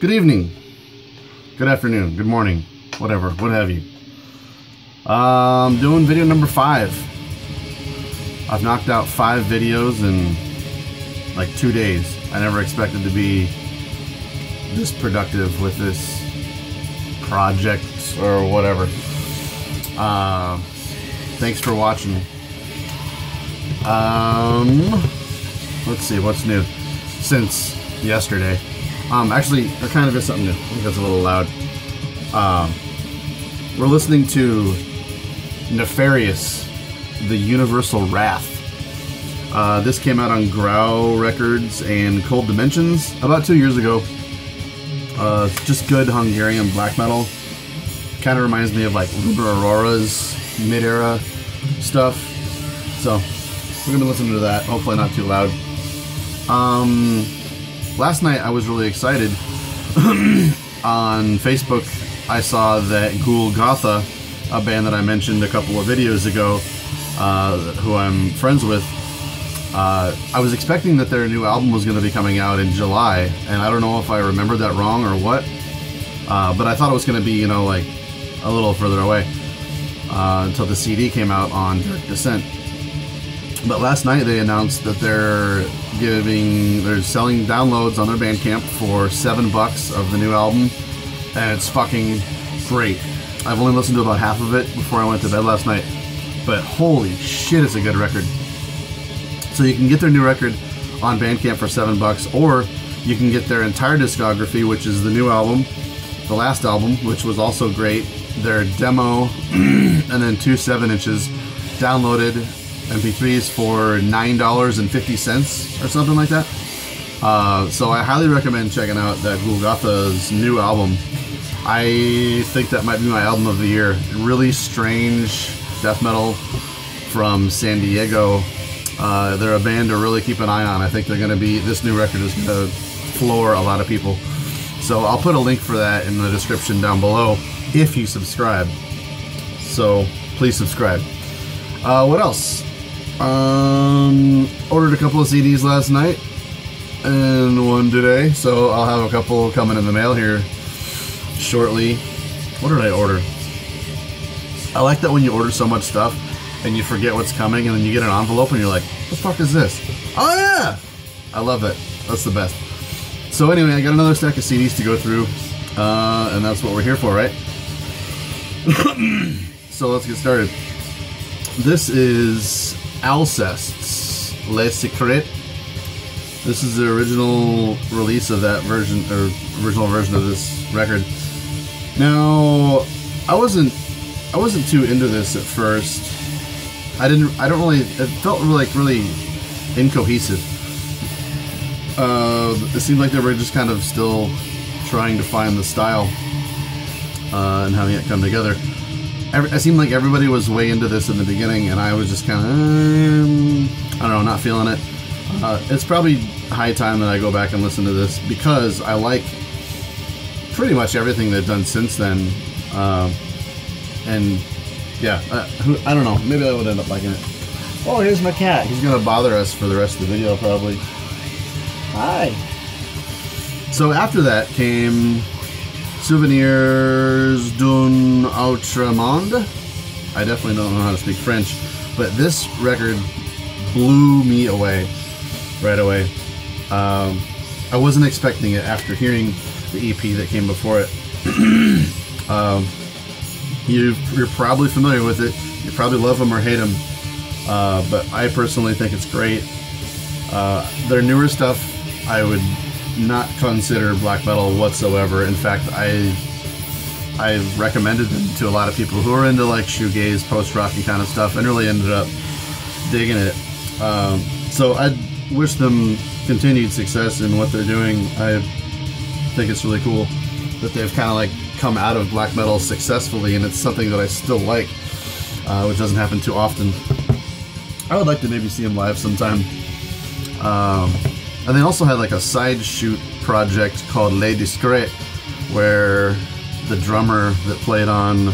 Good evening, good afternoon, good morning, whatever, what have you. Doing video number 5. I've knocked out 5 videos in like 2 days. I never expected to be this productive with this project or whatever. Thanks for watching. Let's see what's new since yesterday. Actually, there kind of is something new. I think that's a little loud. We're listening to Nefarious, The Universal Wrath. This came out on Growl Records and Cold Dimensions about 2 years ago. Just good Hungarian black metal. Kind of reminds me of like Lunar Aurora's mid-era stuff. So we're gonna be listening to that. Hopefully not too loud. Last night I was really excited. On Facebook I saw that Ghoulgotha, a band that I mentioned a couple of videos ago, who I'm friends with, I was expecting that their new album was going to be coming out in July, and I don't know if I remembered that wrong or what, but I thought it was going to be, you know, like a little further away until the CD came out on Dark Descent. But last night they announced that they're selling downloads on their Bandcamp for $7 of the new album, and it's fucking great. I've only listened to about half of it before I went to bed last night, but holy shit, it's a good record. So you can get their new record on Bandcamp for $7, or you can get their entire discography, which is the new album, the last album, which was also great, their demo, and then 2 7-inches downloaded MP3s for $9.50 or something like that. So I highly recommend checking out that Ghoulgotha's new album. I think that might be my album of the year. Really strange death metal from San Diego. They're a band to really keep an eye on. I think they're going to be, this new record is going to floor a lot of people. So I'll put a link for that in the description down below if you subscribe. So please subscribe. What else? Ordered a couple of CDs last night and one today, so I'll have a couple coming in the mail here shortly. What did I order? I like that when you order so much stuff and you forget what's coming, and then you get an envelope and you're like, what the fuck is this? Oh yeah! I love that. That's the best. So anyway, I got another stack of CDs to go through, and that's what we're here for, right? So let's get started. This is Alcest's Le Secret. This is the original release of that version, or original version of this record. Now, I wasn't too into this at first. It felt really incohesive. It seemed like they were just kind of still trying to find the style and having it come together. It seemed like everybody was way into this in the beginning, and I was just kind of, I don't know, not feeling it. It's probably high time that I go back and listen to this, because I like pretty much everything they've done since then. And yeah, I don't know, maybe I would end up liking it. Oh, here's my cat. He's gonna bother us for the rest of the video, probably. Hi. So after that came Souvenirs d'un Autre Monde. I definitely don't know how to speak French, but this record blew me away right away. I wasn't expecting it after hearing the EP that came before it. You're probably familiar with it. You probably love them or hate them, but I personally think it's great. Their newer stuff I would not consider black metal whatsoever. In fact, I recommended them to a lot of people who are into like shoegaze, post-rock kind of stuff, and really ended up digging it. So I wish them continued success in what they're doing. I think it's really cool that they've kind of like come out of black metal successfully, and it's something that I still like, which doesn't happen too often. I would like to maybe see them live sometime. And they also had like a side shoot project called Les Discrets, where the drummer that played on,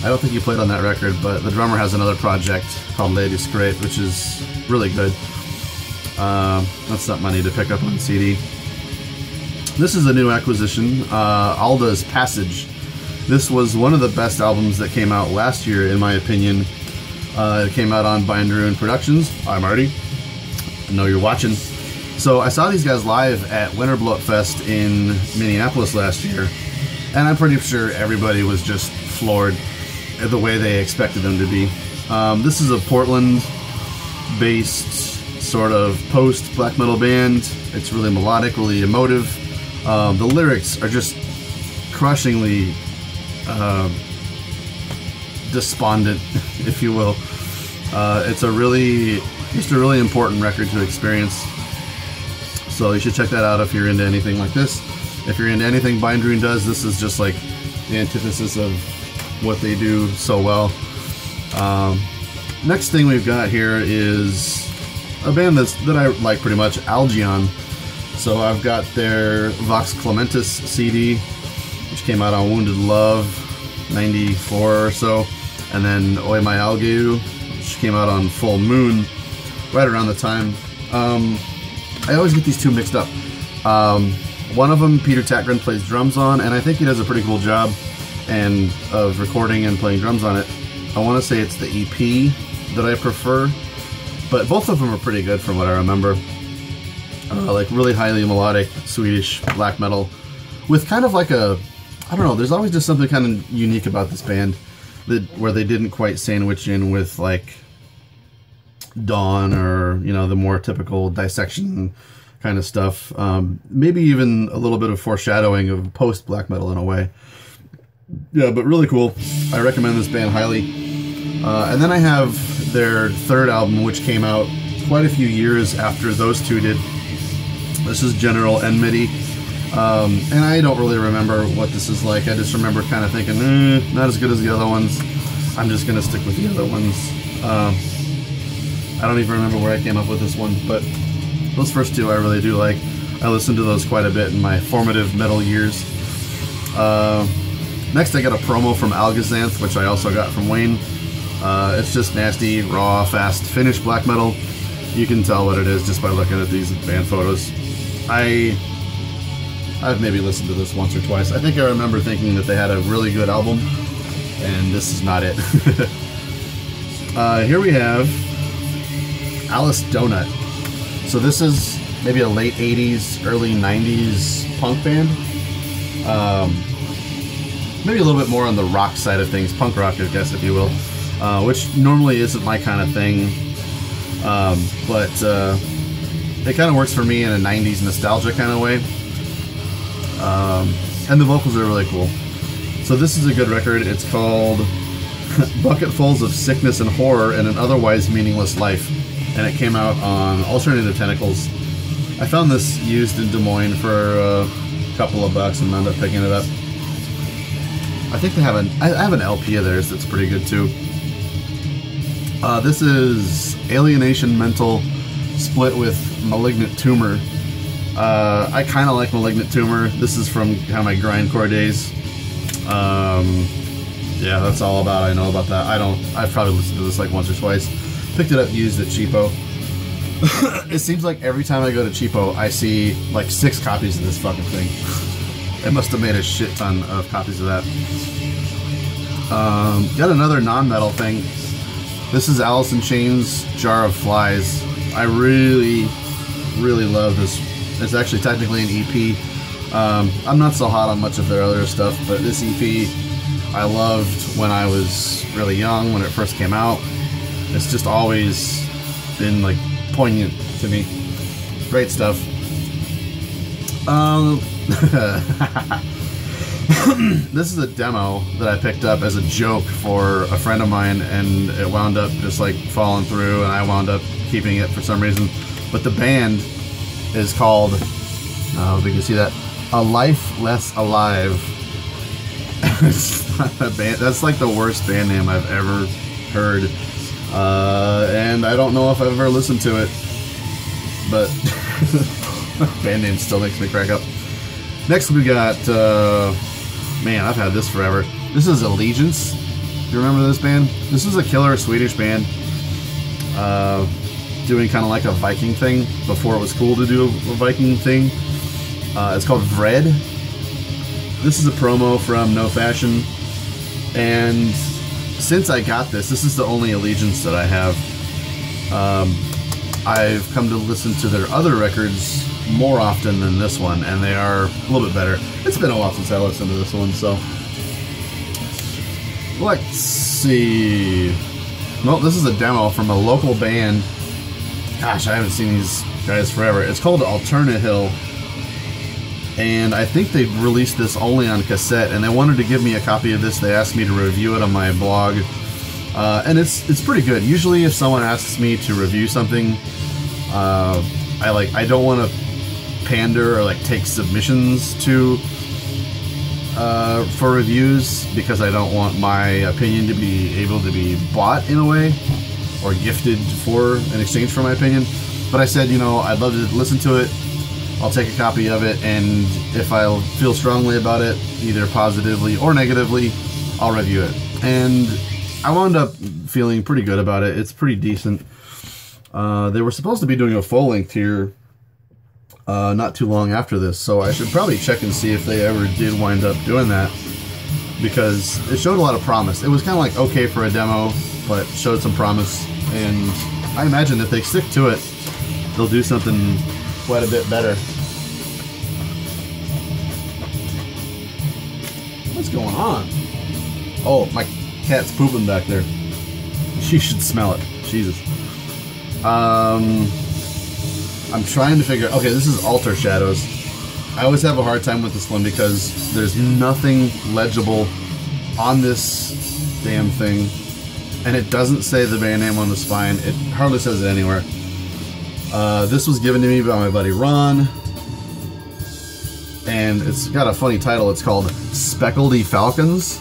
I don't think he played on that record, but the drummer has another project called Les Discrets, which is really good. That's something I need to pick up on CD. This is a new acquisition, Alda's Passage. This was one of the best albums that came out last year, in my opinion. It came out on Bindaroon Productions. Hi, Marty. I know you're watching. So I saw these guys live at Winter Bloat Fest in Minneapolis last year, and I'm pretty sure everybody was just floored at the way they expected them to be. This is a Portland-based sort of post-black metal band. It's really melodic, really emotive. The lyrics are just crushingly despondent, if you will. It's just a really important record to experience. So you should check that out if you're into anything like this. If you're into anything Bindaroon does, this is just like the antithesis of what they do so well. Next thing we've got here is a band that I like pretty much, Algion. So I've got their Vox Clementis CD, which came out on Wounded Love, 94 or so, and then Oi My Algeu, which came out on Full Moon, right around the time. I always get these two mixed up. One of them, Peter Tatgren plays drums on, and I think he does a pretty cool job of recording and playing drums on it. I want to say it's the EP that I prefer, but both of them are pretty good from what I remember. Like really highly melodic Swedish black metal with kind of like a, I don't know, there's always just something kind of unique about this band where they didn't quite sandwich in with like Dawn or, you know, the more typical Dissection kind of stuff. Maybe even a little bit of foreshadowing of post black metal in a way. Yeah, but really cool. I recommend this band highly. And then I have their third album, which came out quite a few years after those two did. This is General Enmity, and I don't really remember what this is like. I just remember kind of thinking, not as good as the other ones. I'm just going to stick with the other ones. I don't even remember where I came up with this one, but those first two I really do like. I listened to those quite a bit in my formative metal years. Next I got a promo from Algazanth, which I also got from Wayne. It's just nasty, raw, fast, Finnish black metal. You can tell what it is just by looking at these band photos. I've maybe listened to this once or twice. I think I remember thinking that they had a really good album, and this is not it. Here we have Alice Donut. So this is maybe a late 80s, early 90s punk band. Maybe a little bit more on the rock side of things, punk rock, I guess, if you will, which normally isn't my kind of thing. But it kind of works for me in a 90s nostalgia kind of way. And the vocals are really cool. So this is a good record. It's called Bucketfuls of Sickness and Horror and an Otherwise Meaningless Life. And it came out on Alternative Tentacles. I found this used in Des Moines for a couple of bucks and ended up picking it up. I think they have I have an LP of theirs that's pretty good too. This is Alienation Mental split with Malignant Tumor. I kind of like Malignant Tumor. This is from kind of my grindcore days. Yeah, that's all I know about that. I've probably listened to this like once or twice. Picked it up used at Cheapo. It seems like every time I go to Cheapo, I see like 6 copies of this fucking thing. It must have made a shit ton of copies of that. Got another non-metal thing. This is Alice in Chains' Jar of Flies. I really, really love this. It's actually technically an EP. I'm not so hot on much of their other stuff, but this EP I loved when I was really young, when it first came out. It's just always been like poignant to me. Great stuff. This is a demo that I picked up as a joke for a friend of mine, and it wound up just like falling through, and I wound up keeping it for some reason. But the band is called, if you can see that, A Life Less Alive. It's not a band. That's like the worst band name I've ever heard, and I don't know if I've ever listened to it, but band name still makes me crack up. Next we got, man, I've had this forever. This is Allegiance. Do you remember this band? This is a killer Swedish band, doing kind of like a Viking thing before it was cool to do a Viking thing. It's called Vred. This is a promo from No Fashion, and since I got this is the only allegiance that I have. I've come to listen to their other records more often than this one, and they are a little bit better. It's been a while since I listened to this one, so let's see. Well, this is a demo from a local band. Gosh, I haven't seen these guys forever. It's called Alternate Hill, and I think they released this only on cassette, and they wanted to give me a copy of this. They asked me to review it on my blog, and it's pretty good. Usually if someone asks me to review something, I don't want to pander or like take submissions to for reviews, because I don't want my opinion to be able to be bought in a way or gifted for in exchange for my opinion. But I said, you know, I'd love to listen to it. I'll take a copy of it, and if I feel strongly about it, either positively or negatively, I'll review it. And I wound up feeling pretty good about it. It's pretty decent. They were supposed to be doing a full length here not too long after this, so I should probably check and see if they ever did wind up doing that, because it showed a lot of promise. It was kind of like okay for a demo, but showed some promise, and I imagine if they stick to it, they'll do something quite a bit better. What's going on? Oh, my cat's pooping back there. You should smell it. Jesus. I'm trying to figure... Okay, this is Alter Shadows. I always have a hard time with this one because there's nothing legible on this damn thing, and it doesn't say the band name on the spine. It hardly says it anywhere. This was given to me by my buddy Ron, and it's got a funny title. It's called Speckledy Falcons.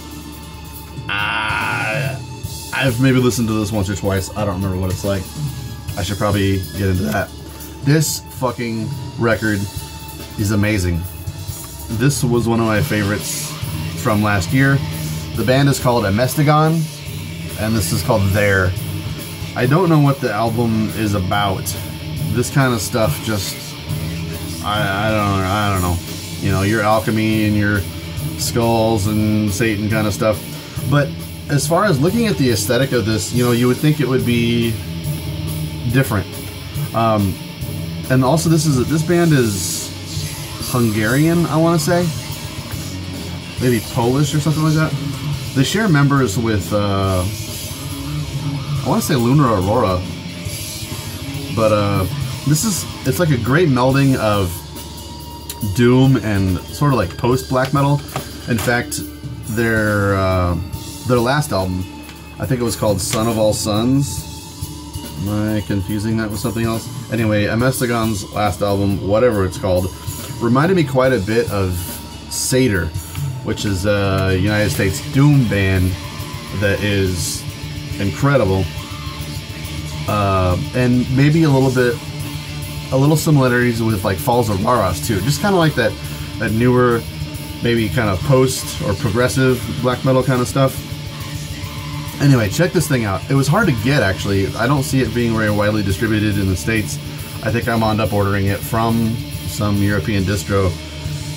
I've maybe listened to this once or twice. I don't remember what it's like. I should probably get into that. This fucking record is amazing. This was one of my favorites from last year. The band is called Amestagon, and this is called There. I don't know what the album is about. This kind of stuff just... I don't know. You know, your alchemy and your skulls and Satan kind of stuff. But as far as looking at the aesthetic of this, you know, you would think it would be different. And also this band is Hungarian, I want to say. Maybe Polish or something like that. They share members with, I want to say Lunar Aurora. But it's like a great melding of doom and sort of like post-black metal. In fact, their last album, I think it was called Son of All Sons. Am I confusing that with something else? Anyway, Amestagon's last album, whatever it's called, reminded me quite a bit of Seder, which is a United States doom band that is incredible. And maybe a little similarities with like Falls of Laros too. Just kind of like that newer, maybe kind of post or progressive black metal kind of stuff. Anyway, check this thing out. It was hard to get, actually. I don't see it being very widely distributed in the States. I think I wound up ordering it from some European distro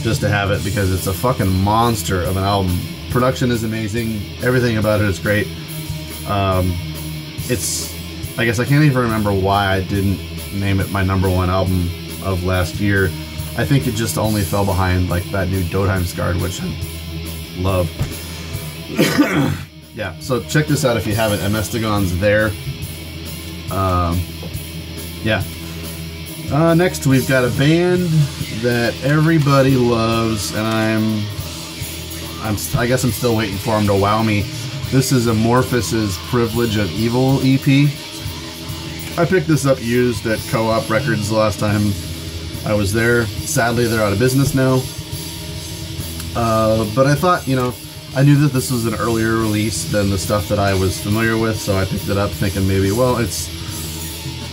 just to have it, because it's a fucking monster of an album. Production is amazing. Everything about it is great. I guess I can't even remember why I didn't name it my #1 album of last year. I think it just only fell behind like that new Dotheimsgard, which I love. Yeah, so check this out if you haven't. Amestagon's There. Yeah. Next, we've got a band that everybody loves, and I guess I'm still waiting for them to wow me. This is Amorphous' Privilege of Evil EP. I picked this up used at Co-op Records the last time I was there. Sadly, they're out of business now. But I thought, you know, I knew that this was an earlier release than the stuff that I was familiar with, so I picked it up thinking maybe, well, it's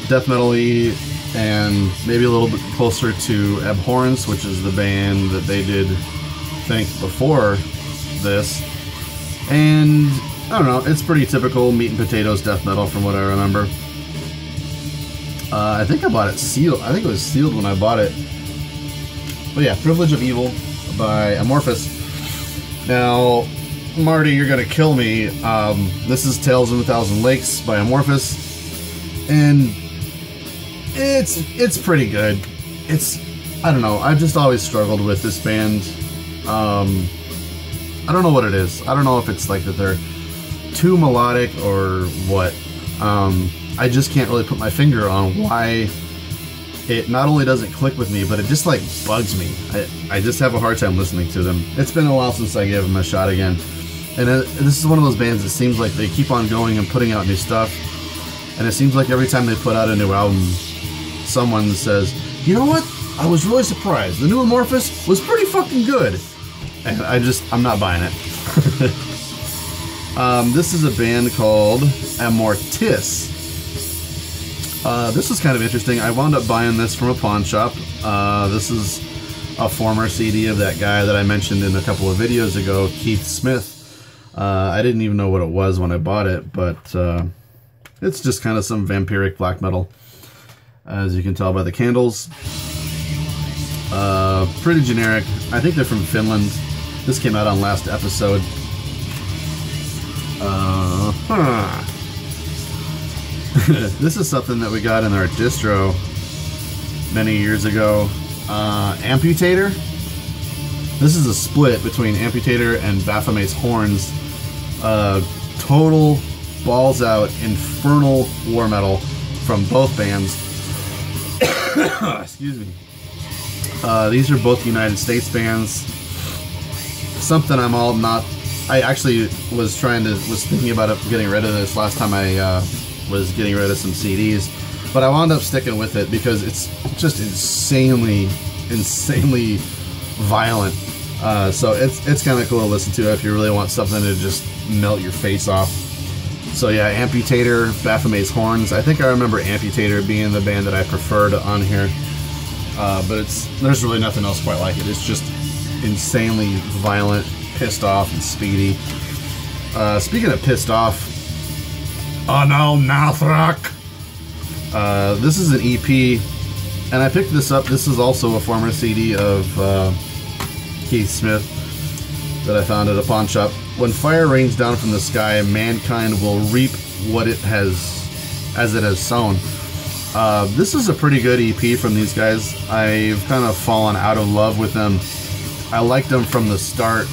death metal-y and maybe a little bit closer to Abhorrence, which is the band that they did, I think, before this. And I don't know, it's pretty typical meat and potatoes death metal from what I remember. I think I bought it sealed. I think it was sealed when I bought it. But yeah, Privilege of Evil by Amorphous. Now, Marty, you're gonna kill me. This is Tales of a Thousand Lakes by Amorphous, and it's pretty good. I don't know. I've just always struggled with this band. I don't know what it is. I don't know if it's like that they're too melodic or what. I just can't really put my finger on why it not only doesn't click with me, but it just like bugs me. I just have a hard time listening to them. It's been a while since I gave them a shot again. And this is one of those bands that seems like they keep on going and putting out new stuff. And it seems like every time they put out a new album, someone says, you know what? I was really surprised. The new Amorphous was pretty fucking good. And I'm not buying it. This is a band called Amortis. This was kind of interesting. I wound up buying this from a pawn shop. This is a former CD of that guy that I mentioned in a couple of videos ago, Keith Smith. I didn't even know what it was when I bought it, but it's just kind of some vampiric black metal, as you can tell by the candles. Pretty generic. I think they're from Finland. This came out on last episode. This is something that we got in our distro many years ago. Amputator. This is a split between Amputator and Baphomet's Horns. Total balls out infernal war metal from both bands. Excuse me. These are both United States bands. Something I'm all not. I actually was thinking about getting rid of this last time I was getting rid of some CDs, but I wound up sticking with it because it's just insanely violent. So it's kind of cool to listen to if you really want something to just melt your face off. So yeah, Amputator, Baphomet's Horns. I think I remember Amputator being the band that I preferred on here, but there's really nothing else quite like it. It's just insanely violent, pissed off, and speedy. Speaking of pissed off, Anal Nathrak. This is an EP, and I picked this up. This is also a former CD of Keith Smith that I found at a pawn shop. When fire rains down from the sky, mankind will reap what it has sown. This is a pretty good EP from these guys. I've kind of fallen out of love with them. I liked them from the start.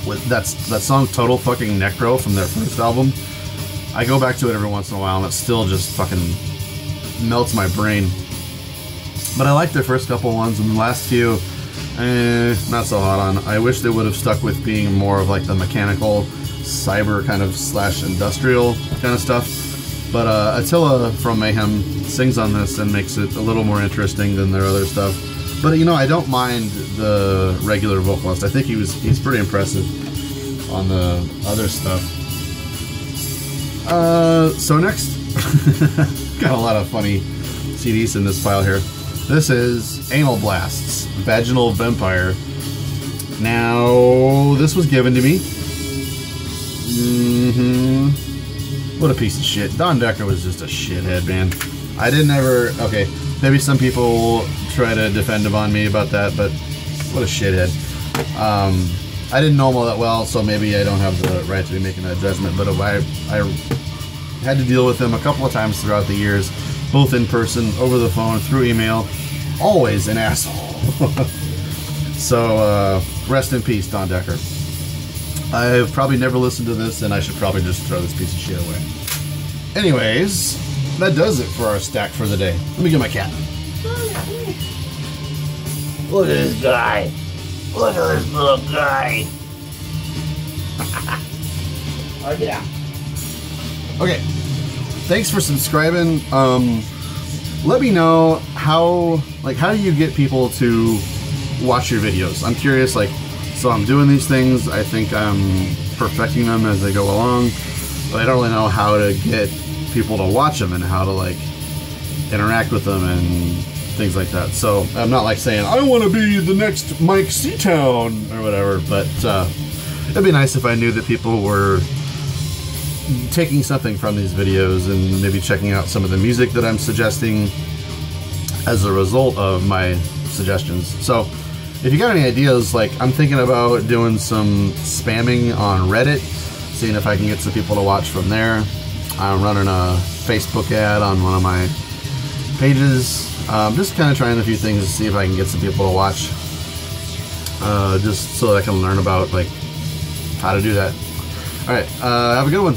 With that song Total Fucking Necro from their first album. I go back to it every once in a while and it still just fucking melts my brain. But I like their first couple ones, and the last few, not so hot on. I wish they would have stuck with being more of like the mechanical, cyber kind of / industrial kind of stuff. But Attila from Mayhem sings on this and makes it a little more interesting than their other stuff. But you know, I don't mind the regular vocalist. I think he's pretty impressive on the other stuff. So next, got a lot of funny CDs in this pile here. This is Anal Blasts, Vaginal Vampire. Now, this was given to me. What a piece of shit. Don Decker was just a shithead, man. I didn't ever... Okay, maybe some people will try to defend him on me about that, but what a shithead. I didn't know him all that well, so maybe I don't have the right to be making that judgment, but I had to deal with him a couple of times throughout the years, both in person, over the phone, through email. Always an asshole. So, rest in peace, Don Decker. I've probably never listened to this, and I should probably just throw this piece of shit away. Anyways, that does it for our stack for the day. Let me get my cat. Look at this guy. Look at this little guy. Oh yeah. Okay. Thanks for subscribing. Let me know how do you get people to watch your videos? I'm curious, so I'm doing these things. I think I'm perfecting them as I go along, but I don't really know how to get people to watch them and how to interact with them and things like that. So I'm not saying I want to be the next Mike Seatown or whatever, but it'd be nice if I knew that people were taking something from these videos and maybe checking out some of the music that I'm suggesting. as a result of my suggestions. So if you got any ideas, like I'm thinking about doing some spamming on Reddit, seeing if I can get some people to watch from there. I'm running a Facebook ad on one of my pages. Just kind of trying a few things to see if I can get some people to watch. Just so that I can learn about like how to do that. Alright, have a good one.